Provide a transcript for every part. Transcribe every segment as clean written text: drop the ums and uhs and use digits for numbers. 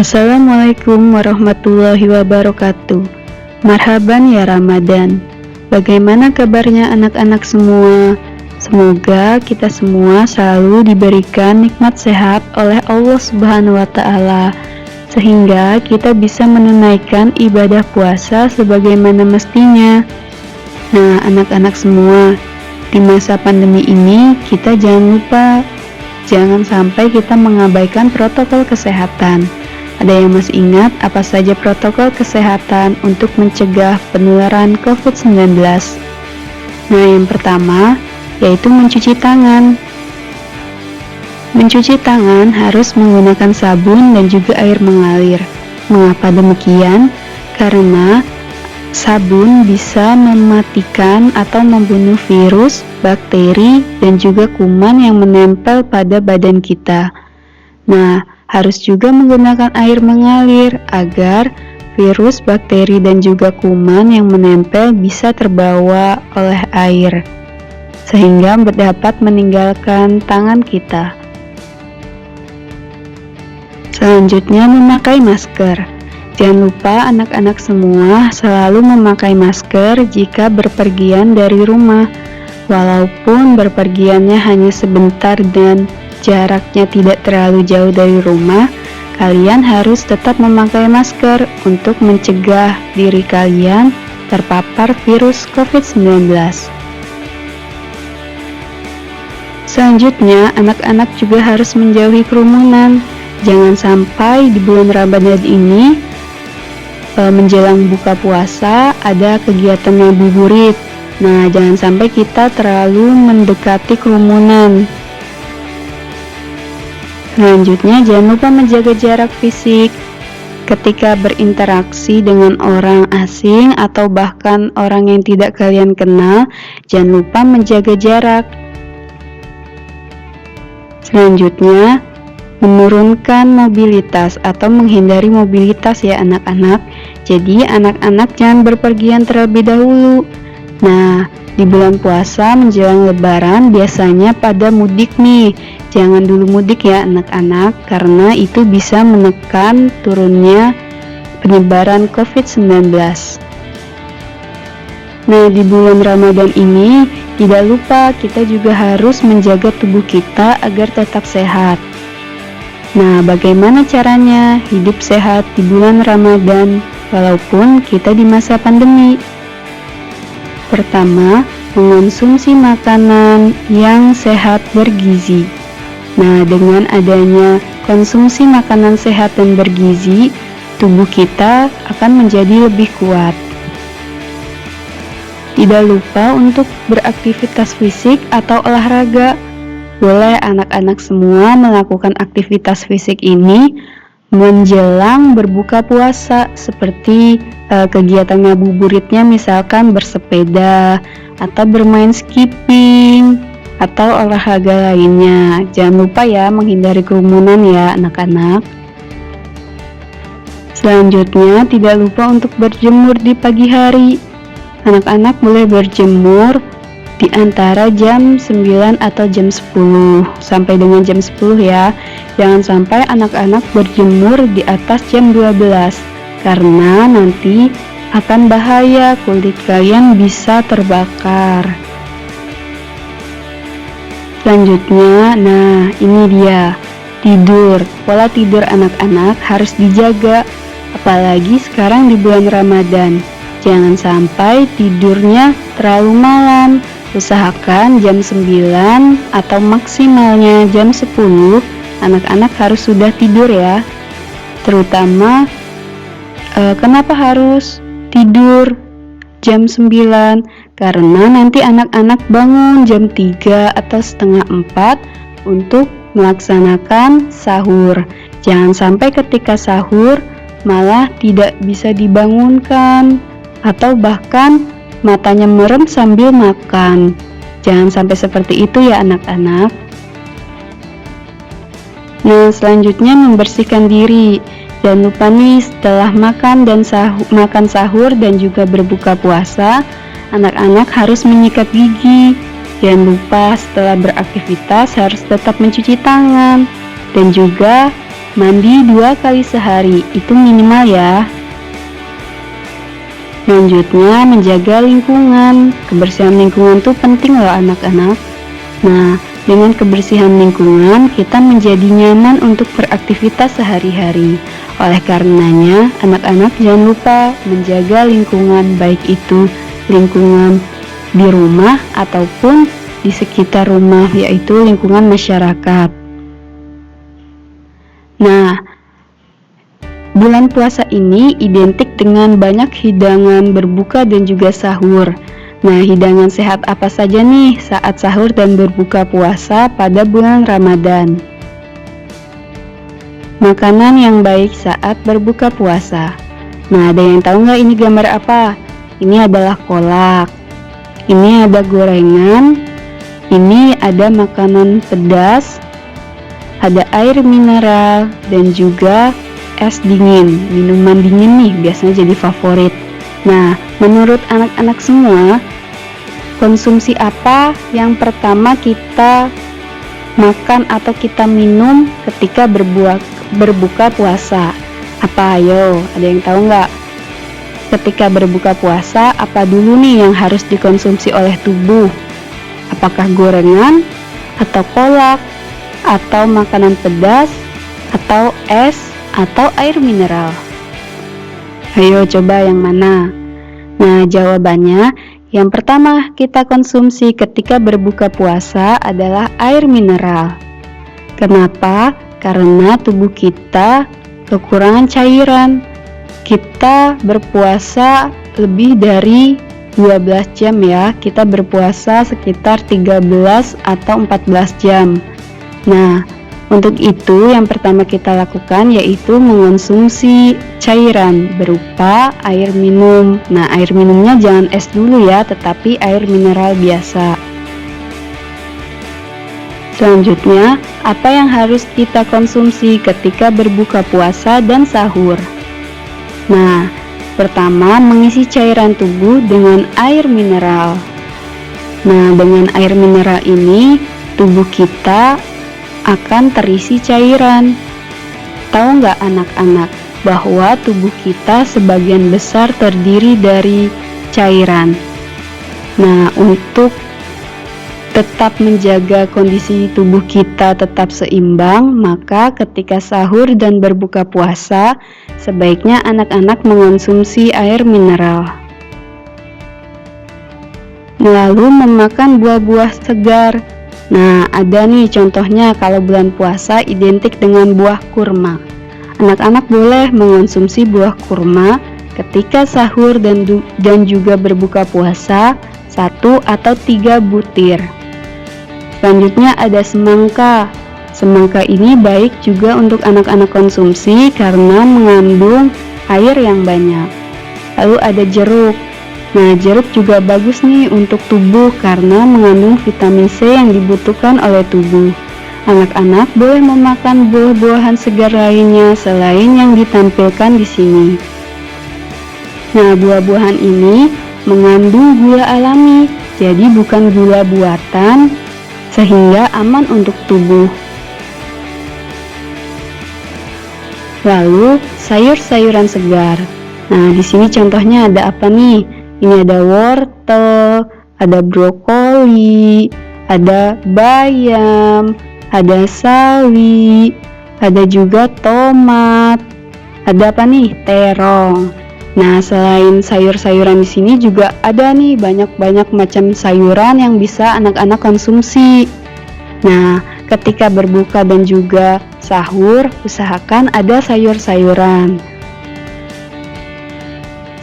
Assalamualaikum warahmatullahi wabarakatuh. Marhaban ya Ramadan. Bagaimana kabarnya anak-anak semua? Semoga kita semua selalu diberikan nikmat sehat oleh Allah Subhanahu wa Ta'ala, sehingga kita bisa menunaikan ibadah puasa sebagaimana mestinya. Nah, anak-anak semua, di masa pandemi ini kita jangan sampai kita mengabaikan protokol kesehatan. Ada yang masih ingat apa saja protokol kesehatan untuk mencegah penularan COVID-19? Nah, yang pertama yaitu mencuci tangan. Mencuci tangan harus menggunakan sabun dan juga air mengalir. Mengapa demikian? Karena sabun bisa mematikan atau membunuh virus, bakteri, dan juga kuman yang menempel pada badan kita. Nah, harus juga menggunakan air mengalir agar virus, bakteri, dan juga kuman yang menempel bisa terbawa oleh air, sehingga dapat meninggalkan tangan kita. Selanjutnya, memakai masker. Jangan lupa anak-anak semua selalu memakai masker jika berpergian dari rumah. Walaupun berpergiannya hanya sebentar dan jaraknya tidak terlalu jauh dari rumah, kalian harus tetap memakai masker untuk mencegah diri kalian terpapar virus COVID-19. Selanjutnya, anak-anak juga harus menjauhi kerumunan. Jangan sampai di bulan Ramadan ini menjelang buka puasa ada kegiatan ngabuburit. Nah, jangan sampai kita terlalu mendekati kerumunan. Selanjutnya, jangan lupa menjaga jarak fisik ketika berinteraksi dengan orang asing atau bahkan orang yang tidak kalian kenal. Jangan lupa menjaga jarak. Selanjutnya, menurunkan mobilitas atau menghindari mobilitas ya anak-anak. Jadi anak-anak jangan berpergian terlebih dahulu. Nah, di bulan puasa menjelang lebaran biasanya pada mudik nih. Jangan dulu mudik ya anak-anak, karena itu bisa menekan turunnya penyebaran COVID-19. Nah, di bulan Ramadan ini tidak lupa kita juga harus menjaga tubuh kita agar tetap sehat. Nah, bagaimana caranya hidup sehat di bulan Ramadan walaupun kita di masa pandemi? Pertama, mengonsumsi makanan yang sehat bergizi. Nah, dengan adanya konsumsi makanan sehat dan bergizi, tubuh kita akan menjadi lebih kuat. Tidak lupa untuk beraktivitas fisik atau olahraga. Boleh anak-anak semua melakukan aktivitas fisik ini menjelang berbuka puasa, seperti kegiatan ngabuburitnya misalkan bersepeda atau bermain skipping atau olahraga lainnya. Jangan lupa ya menghindari kerumunan ya anak-anak. Selanjutnya, tidak lupa untuk berjemur di pagi hari. Anak-anak boleh berjemur di antara jam 9 atau jam 10 sampai dengan jam 10 ya. Jangan sampai anak-anak berjemur di atas jam 12, karena nanti akan bahaya, kulit kalian bisa terbakar. Selanjutnya, nah ini dia, tidur. Pola tidur anak-anak harus dijaga, apalagi sekarang di bulan Ramadan. Jangan sampai tidurnya terlalu malam. Usahakan jam 9 atau maksimalnya jam 10 anak-anak harus sudah tidur ya. Terutama kenapa harus tidur jam 9? Karena nanti anak-anak bangun jam 3 atau setengah 4 untuk melaksanakan sahur. Jangan sampai ketika sahur malah tidak bisa dibangunkan atau bahkan matanya merem sambil makan. Jangan sampai seperti itu ya anak-anak. Nah, selanjutnya membersihkan diri. Jangan lupa nih, setelah makan sahur dan juga berbuka puasa, anak-anak harus menyikat gigi. Jangan lupa setelah beraktivitas harus tetap mencuci tangan. Dan juga mandi 2 kali sehari, itu minimal ya. Selanjutnya, menjaga lingkungan. Kebersihan lingkungan itu penting loh anak-anak. Nah, dengan kebersihan lingkungan, kita menjadi nyaman untuk beraktivitas sehari-hari. Oleh karenanya, anak-anak jangan lupa menjaga lingkungan, baik itu lingkungan di rumah ataupun di sekitar rumah, yaitu lingkungan masyarakat. Nah, bulan puasa ini identik dengan banyak hidangan berbuka dan juga sahur. Nah, hidangan sehat apa saja nih saat sahur dan berbuka puasa pada bulan Ramadan? Makanan yang baik saat berbuka puasa. Nah, ada yang tahu nggak ini gambar apa? Ini adalah kolak. Ini ada gorengan. Ini ada makanan pedas. Ada air mineral dan juga es dingin. Minuman dingin nih biasanya jadi favorit. Nah, menurut anak-anak semua, konsumsi apa yang pertama kita makan atau kita minum ketika berbuka puasa? Apa ayo? Ada yang tahu nggak? Ketika berbuka puasa, apa dulu nih yang harus dikonsumsi oleh tubuh? Apakah gorengan, atau kolak, atau makanan pedas, atau es, atau air mineral? Ayo coba yang mana? Nah, jawabannya yang pertama kita konsumsi ketika berbuka puasa adalah air mineral. Kenapa? Karena tubuh kita kekurangan cairan. Kita berpuasa lebih dari 12 jam ya. Kita berpuasa sekitar 13 atau 14 jam. Nah, untuk itu yang pertama kita lakukan yaitu mengonsumsi cairan berupa air minum. Nah, air minumnya jangan es dulu ya, tetapi air mineral biasa. Selanjutnya, apa yang harus kita konsumsi ketika berbuka puasa dan sahur? Nah, pertama mengisi cairan tubuh dengan air mineral. Nah, dengan air mineral ini tubuh kita akan terisi cairan. Tahu nggak anak-anak bahwa tubuh kita sebagian besar terdiri dari cairan. Nah, untuk tetap menjaga kondisi tubuh kita tetap seimbang, maka ketika sahur dan berbuka puasa, sebaiknya anak-anak mengonsumsi air mineral. Lalu memakan buah-buah segar. Nah, ada nih contohnya kalau bulan puasa identik dengan buah kurma. Anak-anak boleh mengonsumsi buah kurma ketika sahur dan juga berbuka puasa 1 atau 3 butir. Selanjutnya ada semangka. Semangka ini baik juga untuk anak-anak konsumsi karena mengandung air yang banyak. Lalu ada jeruk. Nah, jeruk juga bagus nih untuk tubuh karena mengandung vitamin C yang dibutuhkan oleh tubuh. Anak-anak boleh memakan buah-buahan segar lainnya selain yang ditampilkan di sini. Nah, buah-buahan ini mengandung gula alami, jadi bukan gula buatan, sehingga aman untuk tubuh. Lalu, sayur-sayuran segar. Nah, di sini contohnya ada apa nih? Ini ada wortel, ada brokoli, ada bayam, ada sawi, ada juga tomat, ada apa nih? Terong. Nah, selain sayur-sayuran di sini juga ada nih banyak macam sayuran yang bisa anak-anak konsumsi. Nah, ketika berbuka dan juga sahur, usahakan ada sayur-sayuran.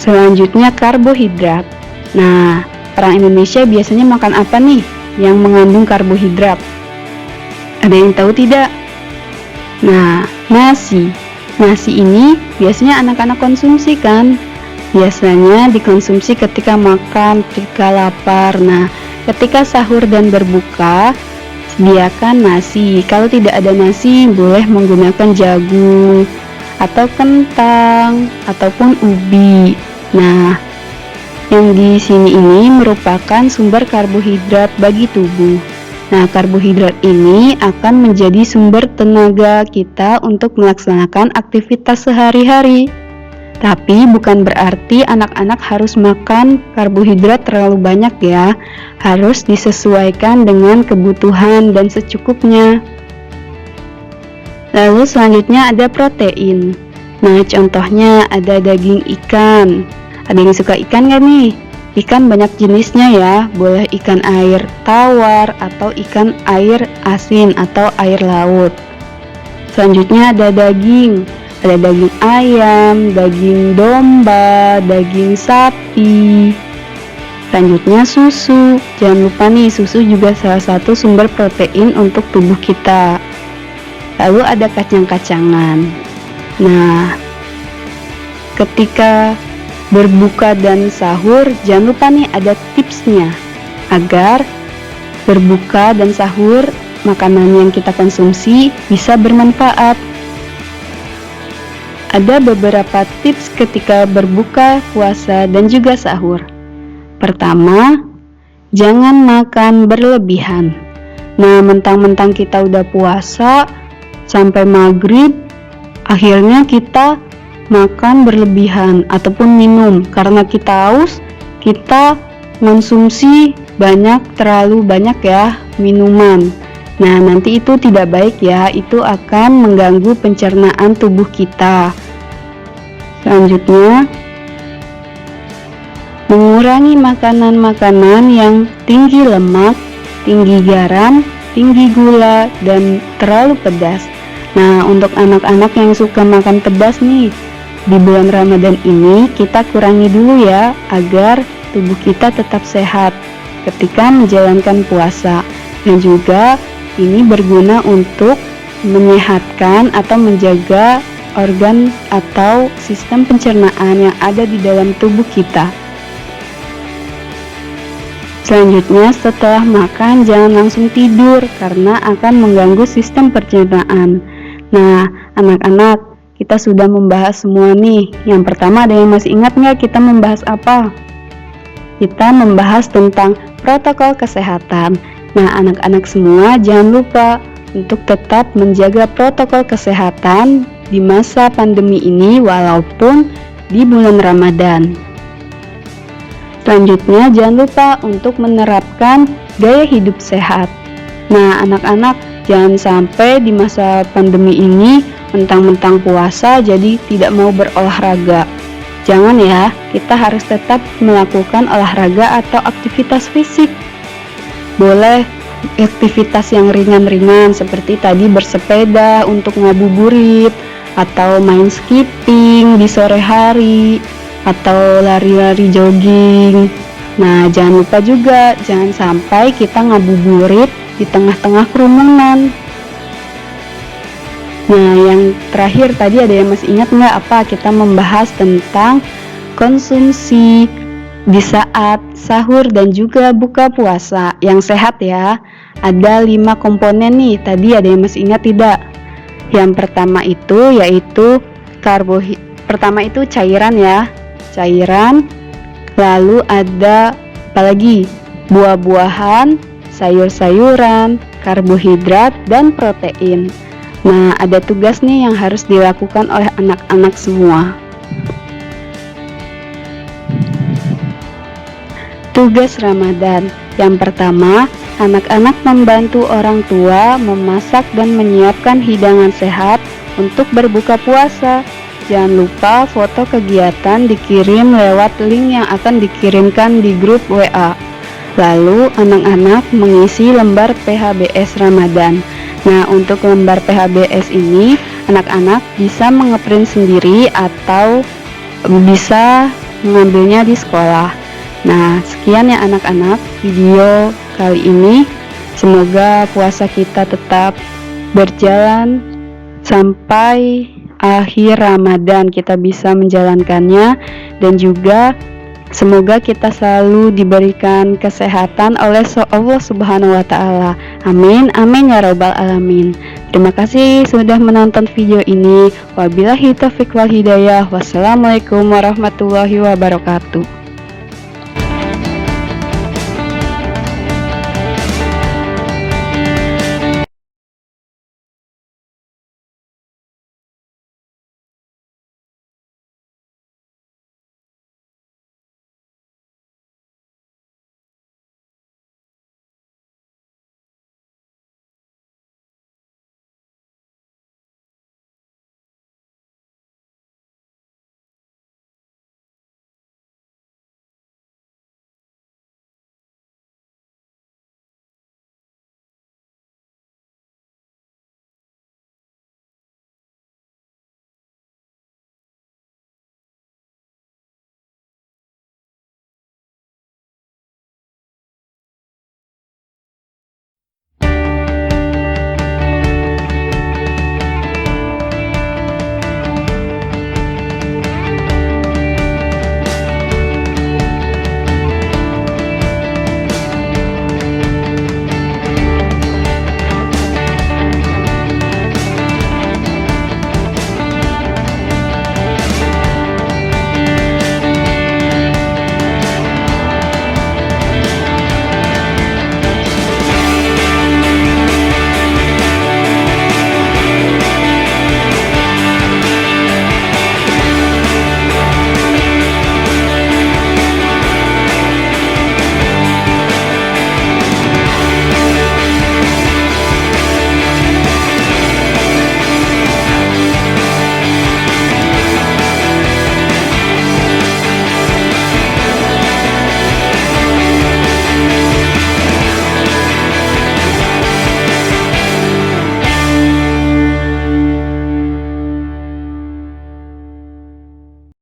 Selanjutnya karbohidrat. Nah, orang Indonesia biasanya makan apa nih yang mengandung karbohidrat? Ada yang tahu tidak? Nah, nasi. Nasi ini biasanya anak-anak konsumsi kan? Biasanya dikonsumsi ketika makan, ketika lapar. Nah, ketika sahur dan berbuka, sediakan nasi. Kalau tidak ada nasi, boleh menggunakan jagung atau kentang ataupun ubi. Nah, yang di sini ini merupakan sumber karbohidrat bagi tubuh. Nah, karbohidrat ini akan menjadi sumber tenaga kita untuk melaksanakan aktivitas sehari-hari. Tapi bukan berarti anak-anak harus makan karbohidrat terlalu banyak ya. Harus disesuaikan dengan kebutuhan dan secukupnya. Lalu selanjutnya ada protein. Nah, contohnya ada daging ikan. Ada yang suka ikan gak nih? Ikan banyak jenisnya ya, boleh ikan air tawar atau ikan air asin atau air laut. Selanjutnya ada daging ayam, daging domba, daging sapi. Selanjutnya susu, jangan lupa nih, susu juga salah satu sumber protein untuk tubuh kita. Lalu ada kacang-kacangan. Nah, ketika berbuka dan sahur, jangan lupa nih ada tipsnya agar berbuka dan sahur makanan yang kita konsumsi bisa bermanfaat. Ada beberapa tips ketika berbuka, puasa, dan juga sahur. Pertama, jangan makan berlebihan. Nah, mentang-mentang kita udah puasa sampai maghrib, akhirnya kita makan berlebihan ataupun minum karena kita haus, kita konsumsi terlalu banyak ya minuman. Nah, nanti itu tidak baik ya, itu akan mengganggu pencernaan tubuh kita. Selanjutnya, mengurangi makanan-makanan yang tinggi lemak, tinggi garam, tinggi gula, dan terlalu pedas. Nah, untuk anak-anak yang suka makan pedas nih, di bulan Ramadan ini kita kurangi dulu ya, agar tubuh kita tetap sehat ketika menjalankan puasa. Dan juga ini berguna untuk menyehatkan atau menjaga organ atau sistem pencernaan yang ada di dalam tubuh kita. Selanjutnya, setelah makan jangan langsung tidur karena akan mengganggu sistem pencernaan. Nah, anak-anak, kita sudah membahas semua nih. Yang pertama, ada yang masih ingat nggak kita membahas apa? Kita membahas tentang protokol kesehatan. Nah, anak-anak semua jangan lupa untuk tetap menjaga protokol kesehatan di masa pandemi ini walaupun di bulan Ramadan. Selanjutnya, jangan lupa untuk menerapkan gaya hidup sehat. Nah, anak-anak, jangan sampai di masa pandemi ini mentang-mentang puasa jadi tidak mau berolahraga. Jangan ya, kita harus tetap melakukan olahraga atau aktivitas fisik. Boleh aktivitas yang ringan-ringan seperti tadi bersepeda untuk ngabuburit, atau main skipping di sore hari, atau lari-lari jogging. Nah, jangan lupa juga, jangan sampai kita ngabuburit di tengah-tengah kerumunan. Nah, yang terakhir tadi ada yang masih ingat nggak apa? Kita membahas tentang konsumsi di saat sahur dan juga buka puasa yang sehat ya. Ada 5 komponen nih, tadi ada yang masih ingat tidak? Yang pertama itu yaitu pertama itu cairan ya, cairan. Lalu ada apalagi? Buah-buahan, sayur-sayuran, karbohidrat, dan protein. Nah, ada tugas nih yang harus dilakukan oleh anak-anak semua. Tugas Ramadan. Yang pertama, anak-anak membantu orang tua memasak dan menyiapkan hidangan sehat untuk berbuka puasa. Jangan lupa foto kegiatan dikirim lewat link yang akan dikirimkan di grup WA. Lalu anak-anak mengisi lembar PHBS Ramadan. Nah, untuk lembar PHBS ini anak-anak bisa mengeprint sendiri atau bisa mengambilnya di sekolah. Nah, sekian ya anak-anak video kali ini. Semoga puasa kita tetap berjalan sampai akhir Ramadan, kita bisa menjalankannya, dan juga semoga kita selalu diberikan kesehatan oleh Allah Subhanahu wa Ta'ala. Amin, amin ya Rabbal Alamin. Terima kasih sudah menonton video ini. Wabillahi taufiq wal hidayah. Wassalamualaikum warahmatullahi wabarakatuh.